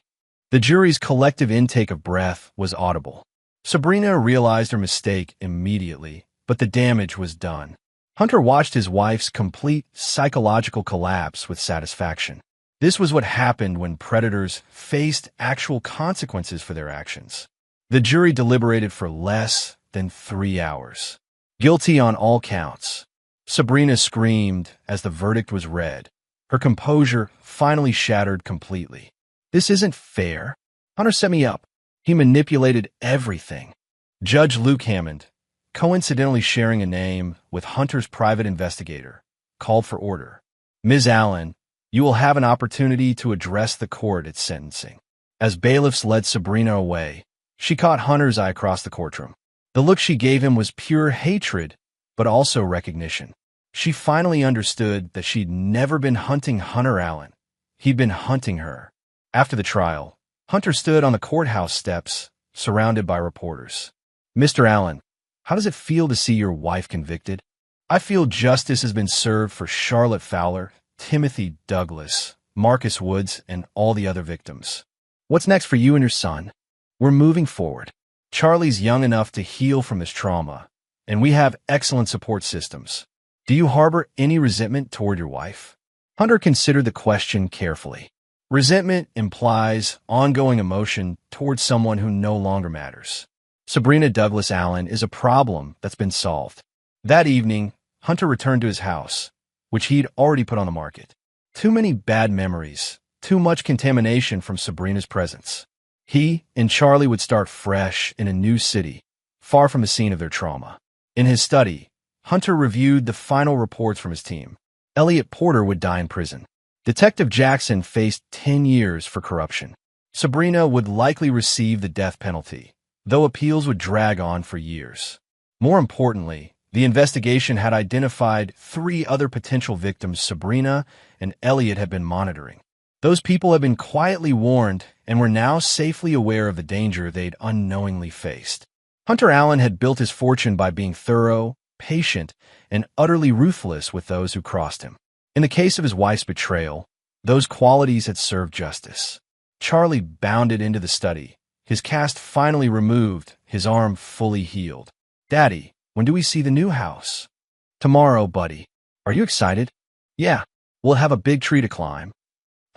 The jury's collective intake of breath was audible. Sabrina realized her mistake immediately, but the damage was done. Hunter watched his wife's complete psychological collapse with satisfaction. This was what happened when predators faced actual consequences for their actions. The jury deliberated for less than 3 hours. Guilty on all counts. Sabrina screamed as the verdict was read. Her composure finally shattered completely. This isn't fair. Hunter set me up. He manipulated everything. Judge Luke Hammond, coincidentally sharing a name with Hunter's private investigator, called for order. Ms. Allen, you will have an opportunity to address the court at sentencing. As bailiffs led Sabrina away, she caught Hunter's eye across the courtroom. The look she gave him was pure hatred, but also recognition. She finally understood that she'd never been hunting Hunter Allen. He'd been hunting her. After the trial, Hunter stood on the courthouse steps, surrounded by reporters. Mr. Allen, how does it feel to see your wife convicted? I feel justice has been served for Charlotte Fowler, Timothy Douglas, Marcus Woods, and all the other victims. What's next for you and your son? We're moving forward. Charlie's young enough to heal from his trauma, and we have excellent support systems. Do you harbor any resentment toward your wife? Hunter considered the question carefully. Resentment implies ongoing emotion towards someone who no longer matters. Sabrina Douglas Allen is a problem that's been solved. That evening, Hunter returned to his house, which he'd already put on the market. Too many bad memories, too much contamination from Sabrina's presence. He and Charlie would start fresh in a new city, far from the scene of their trauma. In his study, Hunter reviewed the final reports from his team. Elliot Porter would die in prison. Detective Jackson faced 10 years for corruption. Sabrina would likely receive the death penalty, though appeals would drag on for years. More importantly, the investigation had identified 3 other potential victims Sabrina and Elliot had been monitoring. Those people had been quietly warned and were now safely aware of the danger they'd unknowingly faced. Hunter Allen had built his fortune by being thorough, patient, and utterly ruthless with those who crossed him. In the case of his wife's betrayal, those qualities had served justice. Charlie bounded into the study, his cast finally removed, his arm fully healed. Daddy, when do we see the new house? Tomorrow, buddy. Are you excited? Yeah, we'll have a big tree to climb.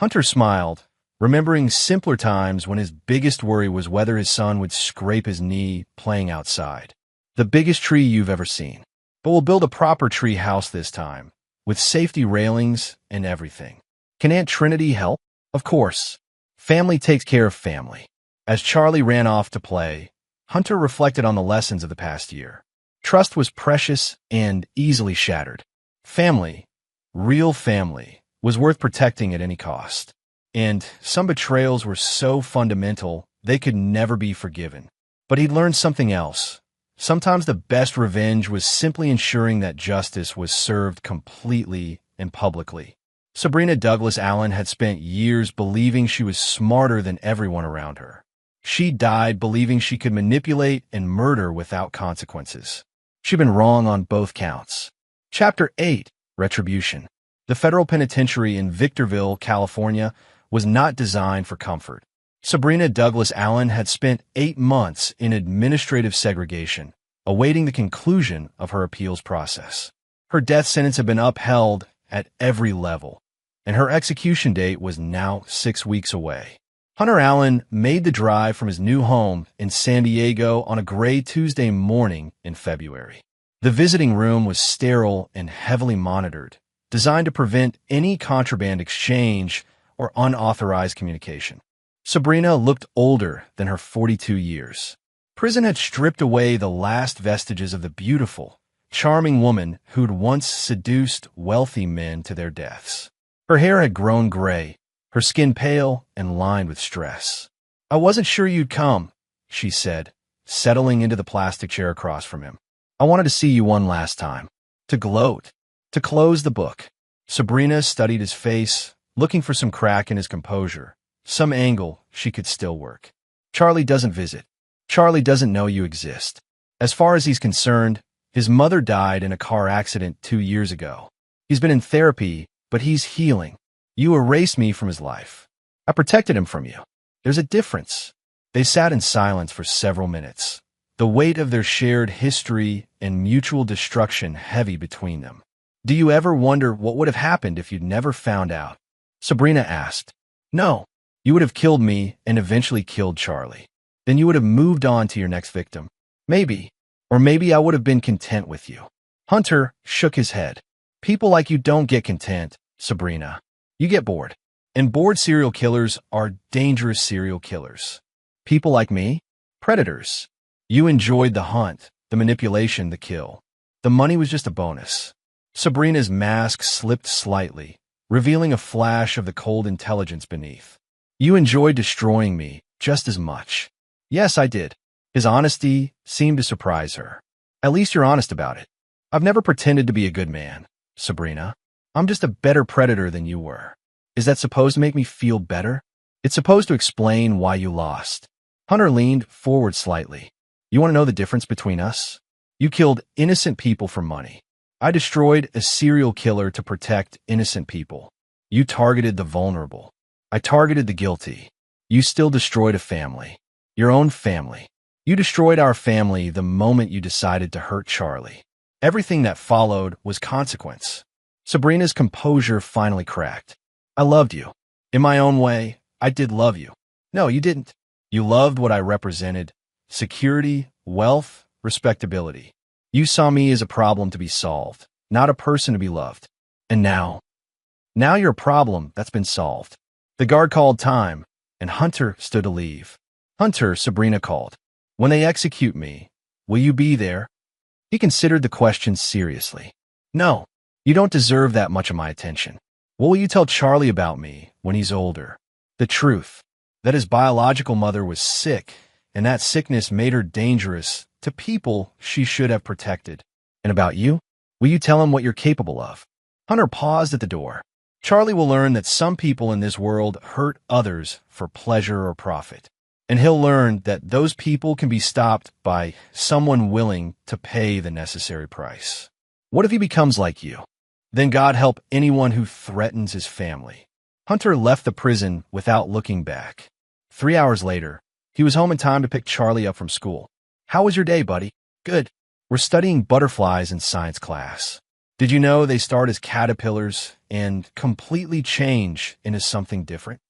Hunter smiled, remembering simpler times when his biggest worry was whether his son would scrape his knee playing outside. The biggest tree you've ever seen. But we'll build a proper tree house this time, with safety railings and everything. Can Aunt Trinity help? Of course. Family takes care of family. As Charlie ran off to play, Hunter reflected on the lessons of the past year. Trust was precious and easily shattered. Family, real family, was worth protecting at any cost. And some betrayals were so fundamental they could never be forgiven. But he'd learned something else. Sometimes the best revenge was simply ensuring that justice was served completely and publicly. Sabrina Douglas Allen had spent years believing she was smarter than everyone around her. She died believing she could manipulate and murder without consequences. She'd been wrong on both counts. Chapter 8. Retribution. The federal penitentiary in Victorville, California, was not designed for comfort. Sabrina Douglas Allen had spent 8 months in administrative segregation, awaiting the conclusion of her appeals process. Her death sentence had been upheld at every level, and her execution date was now 6 weeks away. Hunter Allen made the drive from his new home in San Diego on a gray Tuesday morning in February. The visiting room was sterile and heavily monitored, designed to prevent any contraband exchange or unauthorized communication. Sabrina looked older than her 42 years. Prison had stripped away the last vestiges of the beautiful, charming woman who'd once seduced wealthy men to their deaths. Her hair had grown gray, her skin pale and lined with stress. "I wasn't sure you'd come," she said, settling into the plastic chair across from him. "I wanted to see you one last time, to gloat, to close the book." Sabrina studied his face, looking for some crack in his composure, some angle she could still work. "Charlie doesn't visit. Charlie doesn't know you exist. As far as he's concerned, his mother died in a car accident 2 years ago. He's been in therapy, but he's healing. You erased me from his life. I protected him from you. There's a difference." They sat in silence for several minutes, the weight of their shared history and mutual destruction heavy between them. "Do you ever wonder what would have happened if you'd never found out?" Sabrina asked. "No. You would have killed me and eventually killed Charlie. Then you would have moved on to your next victim. Maybe. Or maybe I would have been content with you." Hunter shook his head. "People like you don't get content, Sabrina. You get bored. And bored serial killers are dangerous serial killers. People like me? Predators. You enjoyed the hunt, the manipulation, the kill. The money was just a bonus." Sabrina's mask slipped slightly, revealing a flash of the cold intelligence beneath. "You enjoyed destroying me just as much." "Yes, I did." His honesty seemed to surprise her. "At least you're honest about it." "I've never pretended to be a good man, Sabrina. I'm just a better predator than you were." "Is that supposed to make me feel better?" "It's supposed to explain why you lost." Hunter leaned forward slightly. "You want to know the difference between us? You killed innocent people for money. I destroyed a serial killer to protect innocent people. You targeted the vulnerable. I targeted the guilty. You still destroyed a family. Your own family. You destroyed our family the moment you decided to hurt Charlie. Everything that followed was consequence." Sabrina's composure finally cracked. "I loved you. In my own way, I did love you." "No, you didn't. You loved what I represented. Security, wealth, respectability. You saw me as a problem to be solved, not a person to be loved. And now you're a problem that's been solved." The guard called time, and Hunter stood to leave. "Hunter," Sabrina called. "When they execute me, will you be there?" He considered the question seriously. "No, you don't deserve that much of my attention." "What will you tell Charlie about me when he's older?" "The truth, that his biological mother was sick, and that sickness made her dangerous to people she should have protected." "And about you? Will you tell him what you're capable of?" Hunter paused at the door. "Charlie will learn that some people in this world hurt others for pleasure or profit. And he'll learn that those people can be stopped by someone willing to pay the necessary price. What if he becomes like you? Then God help anyone who threatens his family." Hunter left the prison without looking back. 3 hours later, he was home in time to pick Charlie up from school. "How was your day, buddy?" "Good. We're studying butterflies in science class. Did you know they start as caterpillars and completely change into something different?"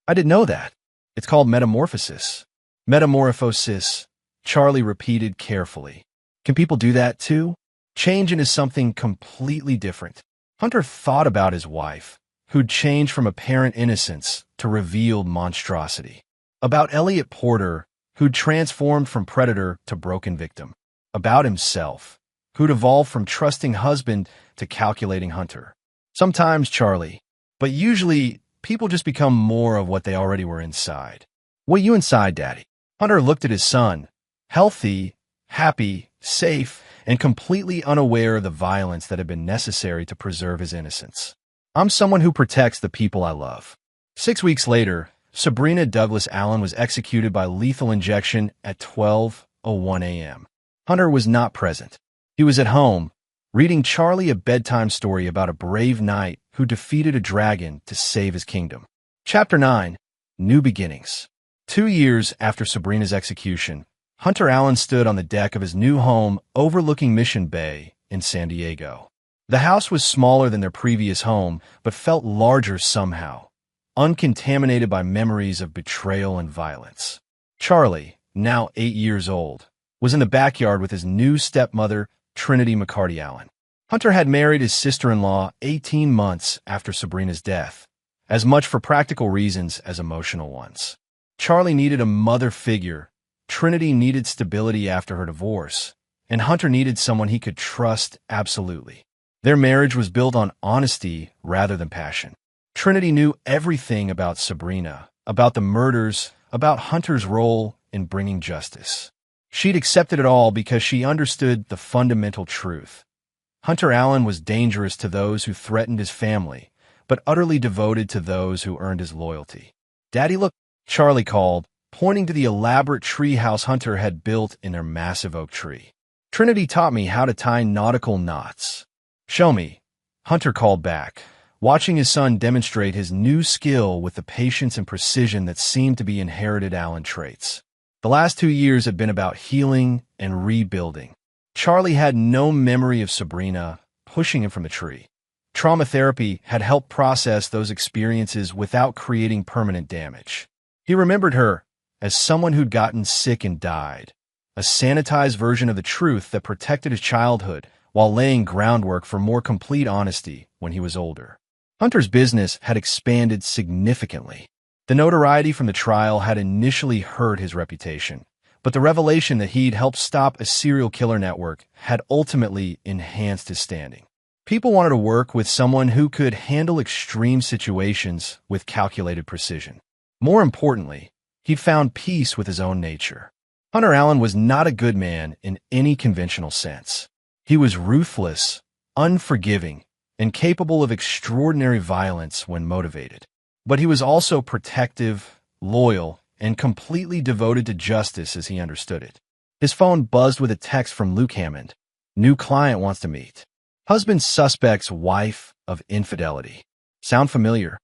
"I didn't know that. It's called metamorphosis." "Metamorphosis," Charlie repeated carefully. "Can people do that too? Change into something completely different?" Hunter thought about his wife, who'd changed from apparent innocence to revealed monstrosity. About Elliot Porter, who'd transformed from predator to broken victim. About himself, who'd evolved from trusting husband to calculating hunter. Sometimes Charlie, but usually people just become more of what they already were inside. "What are you inside, Daddy?" Hunter looked at his son, healthy, happy, safe, and completely unaware of the violence that had been necessary to preserve his innocence. "I'm someone who protects the people I love." 6 weeks later, Sabrina Douglas Allen was executed by lethal injection at 12:01 a.m. Hunter was not present. He was at home, reading Charlie a bedtime story about a brave knight who defeated a dragon to save his kingdom. Chapter 9. New Beginnings. 2 years after Sabrina's execution, Hunter Allen stood on the deck of his new home overlooking Mission Bay in San Diego. The house was smaller than their previous home, but felt larger somehow, uncontaminated by memories of betrayal and violence. Charlie, now 8 years old, was in the backyard with his new stepmother, Trinity McCarty Allen. Hunter had married his sister-in-law 18 months after Sabrina's death, as much for practical reasons as emotional ones. Charlie needed a mother figure, Trinity needed stability after her divorce, and Hunter needed someone he could trust absolutely. Their marriage was built on honesty rather than passion. Trinity knew everything about Sabrina, about the murders, about Hunter's role in bringing justice. She'd accepted it all because she understood the fundamental truth. Hunter Allen was dangerous to those who threatened his family, but utterly devoted to those who earned his loyalty. "Daddy, look," Charlie called, pointing to the elaborate treehouse Hunter had built in their massive oak tree. "Trinity taught me how to tie nautical knots." "Show me," Hunter called back, watching his son demonstrate his new skill with the patience and precision that seemed to be inherited Allen traits. The last 2 years had been about healing and rebuilding. Charlie had no memory of Sabrina pushing him from the tree. Trauma therapy had helped process those experiences without creating permanent damage. He remembered her as someone who'd gotten sick and died, a sanitized version of the truth that protected his childhood while laying groundwork for more complete honesty when he was older. Hunter's business had expanded significantly. The notoriety from the trial had initially hurt his reputation, but the revelation that he'd helped stop a serial killer network had ultimately enhanced his standing. People wanted to work with someone who could handle extreme situations with calculated precision. More importantly, he'd found peace with his own nature. Hunter Allen was not a good man in any conventional sense. He was ruthless, unforgiving, and capable of extraordinary violence when motivated. But he was also protective, loyal, and completely devoted to justice as he understood it. His phone buzzed with a text from Luke Hammond. "New client wants to meet." Husband suspects wife of infidelity. Sound familiar?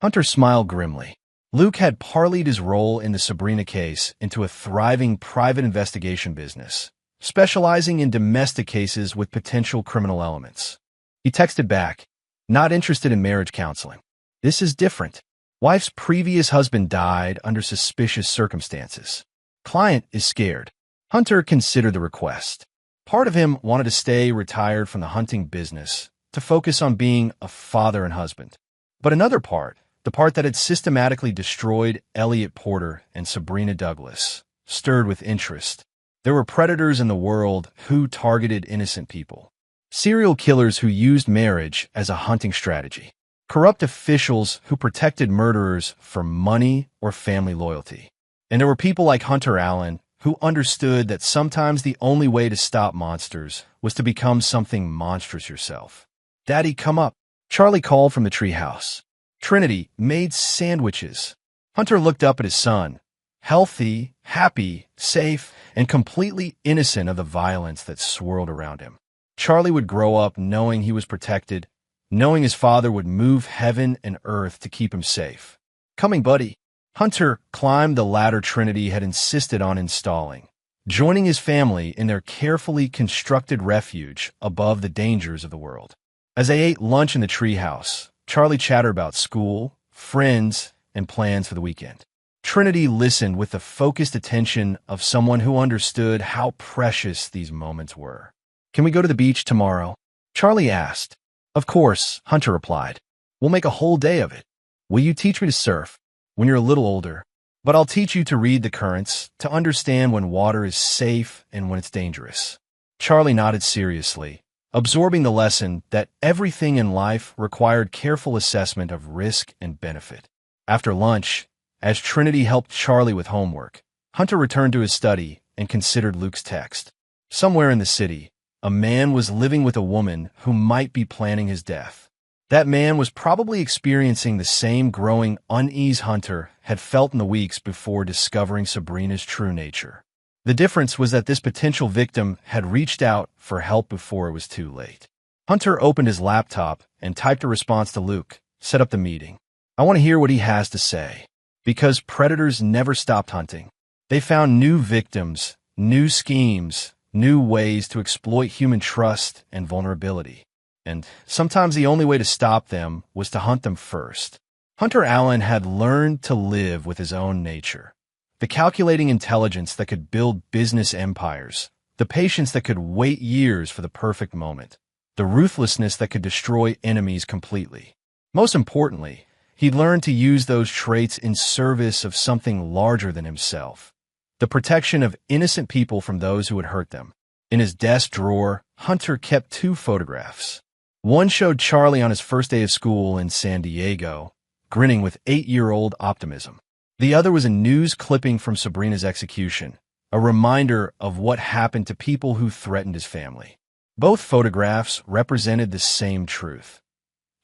Hunter smiled grimly. Luke had parlayed his role in the Sabrina case into a thriving private investigation business, specializing in domestic cases with potential criminal elements. He texted back, "Not interested in marriage counseling. This is different. Wife's previous husband died under suspicious circumstances. Client is scared." Hunter considered the request. Part of him wanted to stay retired from the hunting business to focus on being a father and husband. But another part, the part that had systematically destroyed Elliot Porter and Sabrina Douglas, stirred with interest. There were predators in the world who targeted innocent people. Serial killers who used marriage as a hunting strategy. Corrupt officials who protected murderers for money or family loyalty. And there were people like Hunter Allen who understood that sometimes the only way to stop monsters was to become something monstrous yourself. "Daddy, come up," Charlie called from the treehouse. Trinity made sandwiches. Hunter looked up at his son, healthy, happy, safe, and completely innocent of the violence that swirled around him. Charlie would grow up knowing he was protected, knowing his father would move heaven and earth to keep him safe. "Coming, buddy." Hunter climbed the ladder Trinity had insisted on installing, joining his family in their carefully constructed refuge above the dangers of the world. As they ate lunch in the treehouse, Charlie chatted about school, friends, and plans for the weekend. Trinity listened with the focused attention of someone who understood how precious these moments were. "Can we go to the beach tomorrow?" Charlie asked. "Of course," Hunter replied. "We'll make a whole day of it. Will you teach me to surf?" "When you're a little older. But I'll teach you to read the currents, to understand when water is safe and when it's dangerous." Charlie nodded seriously, absorbing the lesson that everything in life required careful assessment of risk and benefit. After lunch, as Trinity helped Charlie with homework, Hunter returned to his study and considered Luke's text. Somewhere in the city, a man was living with a woman who might be planning his death. That man was probably experiencing the same growing unease Hunter had felt in the weeks before discovering Sabrina's true nature. The difference was that this potential victim had reached out for help before it was too late. Hunter opened his laptop and typed a response to Luke, set up the meeting. I want to hear what he has to say. Because predators never stopped hunting. They found new victims, new schemes, new ways to exploit human trust and vulnerability. And sometimes the only way to stop them was to hunt them first. Hunter Allen had learned to live with his own nature. The calculating intelligence that could build business empires. The patience that could wait years for the perfect moment. The ruthlessness that could destroy enemies completely. Most importantly, he learned to use those traits in service of something larger than himself. The protection of innocent people from those who would hurt them. In his desk drawer, Hunter kept 2 photographs. One showed Charlie on his first day of school in San Diego, grinning with 8-year-old optimism. The other was a news clipping from Sabrina's execution, a reminder of what happened to people who threatened his family. Both photographs represented the same truth.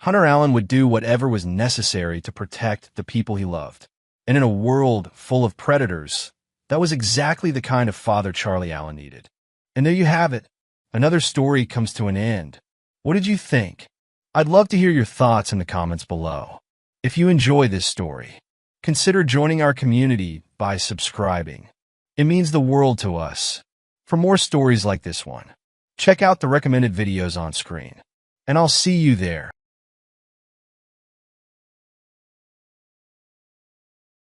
Hunter Allen would do whatever was necessary to protect the people he loved. And in a world full of predators, that was exactly the kind of father Charlie Allen needed. And there you have it. Another story comes to an end. What did you think? I'd love to hear your thoughts in the comments below. If you enjoy this story, consider joining our community by subscribing. It means the world to us. For more stories like this one, check out the recommended videos on screen. And I'll see you there.